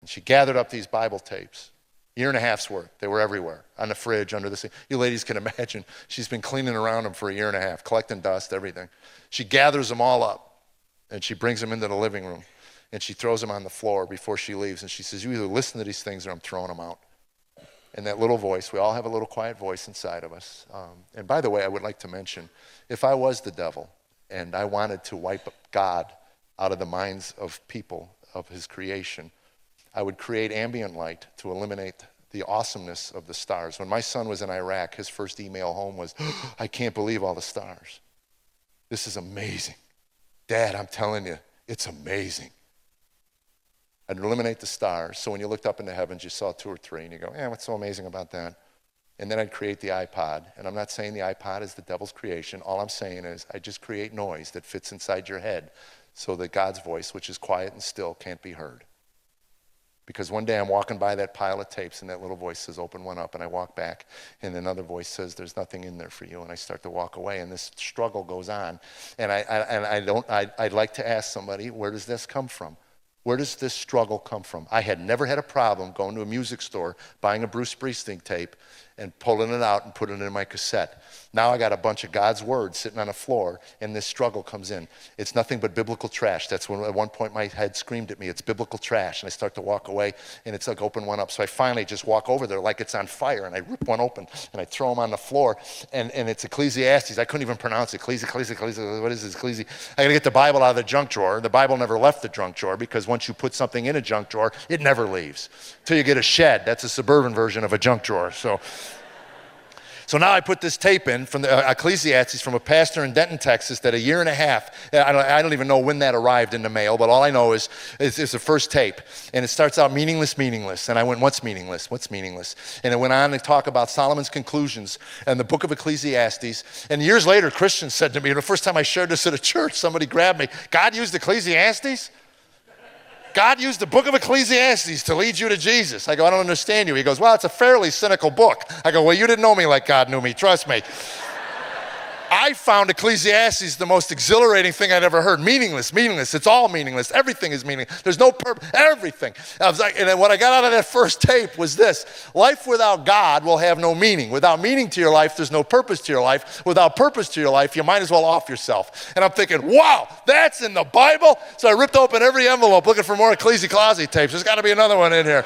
And she gathered up these Bible tapes, year and a half's worth. They were everywhere, on the fridge, under the sink. You ladies can imagine, she's been cleaning around them for a year and a half, collecting dust, everything. She gathers them all up, and she brings them into the living room, and she throws them on the floor before she leaves, and she says, you either listen to these things or I'm throwing them out. And that little voice, we all have a little quiet voice inside of us. And by the way, I would like to mention, if I was the devil and I wanted to wipe God out of the minds of people, of his creation, I would create ambient light to eliminate the awesomeness of the stars. When my son was in Iraq, his first email home was, I can't believe all the stars. This is amazing. Dad, I'm telling you, it's amazing. I'd eliminate the stars, so when you looked up into heavens, you saw 2 or 3, and you go, what's so amazing about that? And then I'd create the iPod, and I'm not saying the iPod is the devil's creation. All I'm saying is I just create noise that fits inside your head so that God's voice, which is quiet and still, can't be heard. Because one day I'm walking by that pile of tapes, and that little voice says, open one up, and I walk back, and another voice says, there's nothing in there for you, and I start to walk away, and this struggle goes on. And I'd like to ask somebody, where does this come from? Where does this struggle come from? I had never had a problem going to a music store, buying a Bruce Springsteen tape, and pulling it out and putting it in my cassette. Now I got a bunch of God's word sitting on the floor, and this struggle comes in. It's nothing but biblical trash. That's when at one point my head screamed at me, it's biblical trash, and I start to walk away, and it's like open one up. So I finally just walk over there like it's on fire, and I rip one open, and I throw them on the floor, and it's Ecclesiastes. I couldn't even pronounce it. Ecclesi, what is this? Ecclesi? I gotta get the Bible out of the junk drawer. The Bible never left the junk drawer, because once you put something in a junk drawer, it never leaves. Till you get a shed. That's a suburban version of a junk drawer. So now I put this tape in from the Ecclesiastes from a pastor in Denton, Texas, that a year and a half, I don't even know when that arrived in the mail, but all I know is it's the first tape. And it starts out meaningless, meaningless. And I went, what's meaningless? What's meaningless? And it went on to talk about Solomon's conclusions and the book of Ecclesiastes. And years later, Christians said to me, the first time I shared this at a church, somebody grabbed me, God used Ecclesiastes? God used the book of Ecclesiastes to lead you to Jesus. I go, I don't understand you. He goes, well, it's a fairly cynical book. I go, well, you didn't know me like God knew me. Trust me. I found Ecclesiastes the most exhilarating thing I'd ever heard. Meaningless, meaningless. It's all meaningless. Everything is meaningless. There's no purpose. Everything. I was like, and then what I got out of that first tape was this: life without God will have no meaning. Without meaning to your life, there's no purpose to your life. Without purpose to your life, you might as well off yourself. And I'm thinking, wow, that's in the Bible? So I ripped open every envelope looking for more Ecclesiastes tapes. There's got to be another one in here.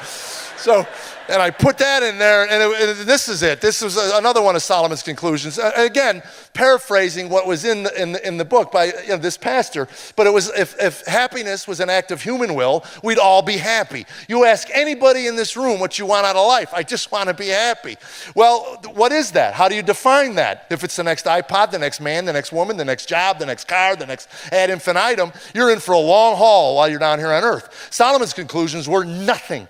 And I put that in there, and this is it. This was another one of Solomon's conclusions. Again, paraphrasing what was in the book by this pastor. But it was, if happiness was an act of human will, we'd all be happy. You ask anybody in this room what you want out of life. I just want to be happy. Well, what is that? How do you define that? If it's the next iPod, the next man, the next woman, the next job, the next car, the next ad infinitum, you're in for a long haul while you're down here on earth. Solomon's conclusions were nothing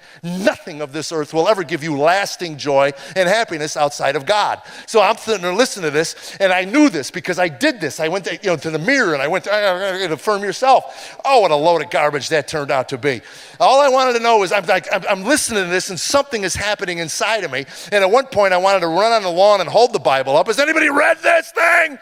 of this earth will ever give you lasting joy and happiness outside of God. So I'm sitting there listening to this, and I knew this because I did this. I went to the mirror, and I went to affirm yourself. Oh, what a load of garbage that turned out to be. All I wanted to know was I'm listening to this, and something is happening inside of me. And at one point, I wanted to run on the lawn and hold the Bible up. Has anybody read this thing?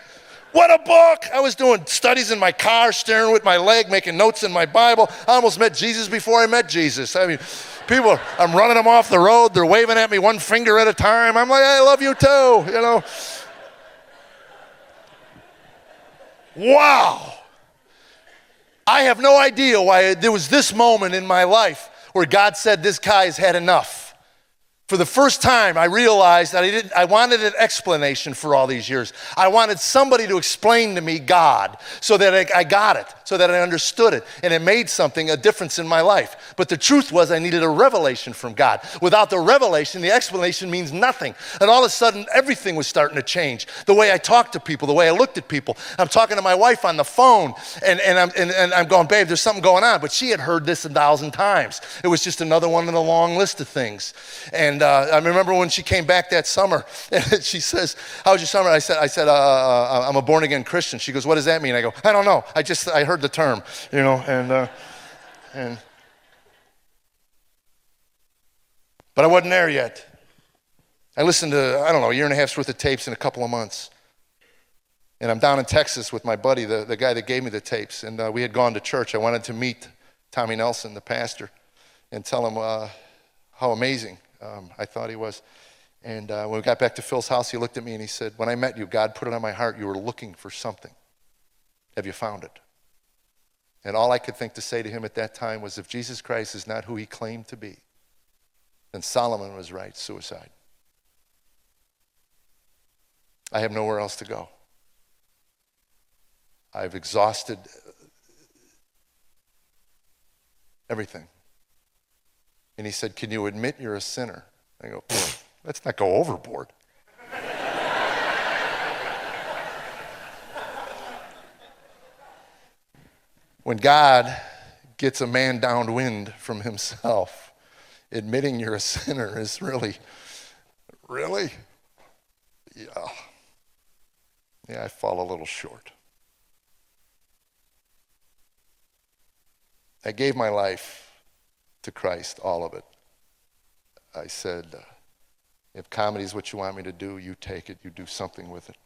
What a book! I was doing studies in my car, staring with my leg, making notes in my Bible. I almost met Jesus before I met Jesus. I mean, people, I'm running them off the road. They're waving at me one finger at a time. I'm like, I love you too, Wow. I have no idea why there was this moment in my life where God said, this guy's had enough. For the first time, I realized that I wanted an explanation for all these years. I wanted somebody to explain to me God so that I got it, so that I understood it, and it made a difference in my life. But the truth was I needed a revelation from God. Without the revelation, the explanation means nothing. And all of a sudden, everything was starting to change. The way I talked to people, the way I looked at people. I'm talking to my wife on the phone, and I'm going, babe, there's something going on. But she had heard this 1,000 times. It was just another one in a long list of things. And I remember when she came back that summer, and she says, how was your summer? I said, I'm a born-again Christian. She goes, what does that mean? I go, I don't know. I heard the term, but I wasn't there yet. I listened to, a year and a half's worth of tapes in a couple of months. And I'm down in Texas with my buddy, the guy that gave me the tapes, and we had gone to church. I wanted to meet Tommy Nelson, the pastor. and tell him how amazing I thought he was. And when we got back to Phil's house, he looked at me and he said, when I met you, God put it on my heart, you were looking for something. Have you found it? And all I could think to say to him at that time was, if Jesus Christ is not who he claimed to be, then Solomon was right, suicide. I have nowhere else to go. I've exhausted everything. And he said, can you admit you're a sinner? I go, let's not go overboard. When God gets a man downwind from himself, admitting you're a sinner is really? Yeah, I fall a little short. I gave my life to Christ, all of it. I said, if comedy is what you want me to do, you take it, you do something with it.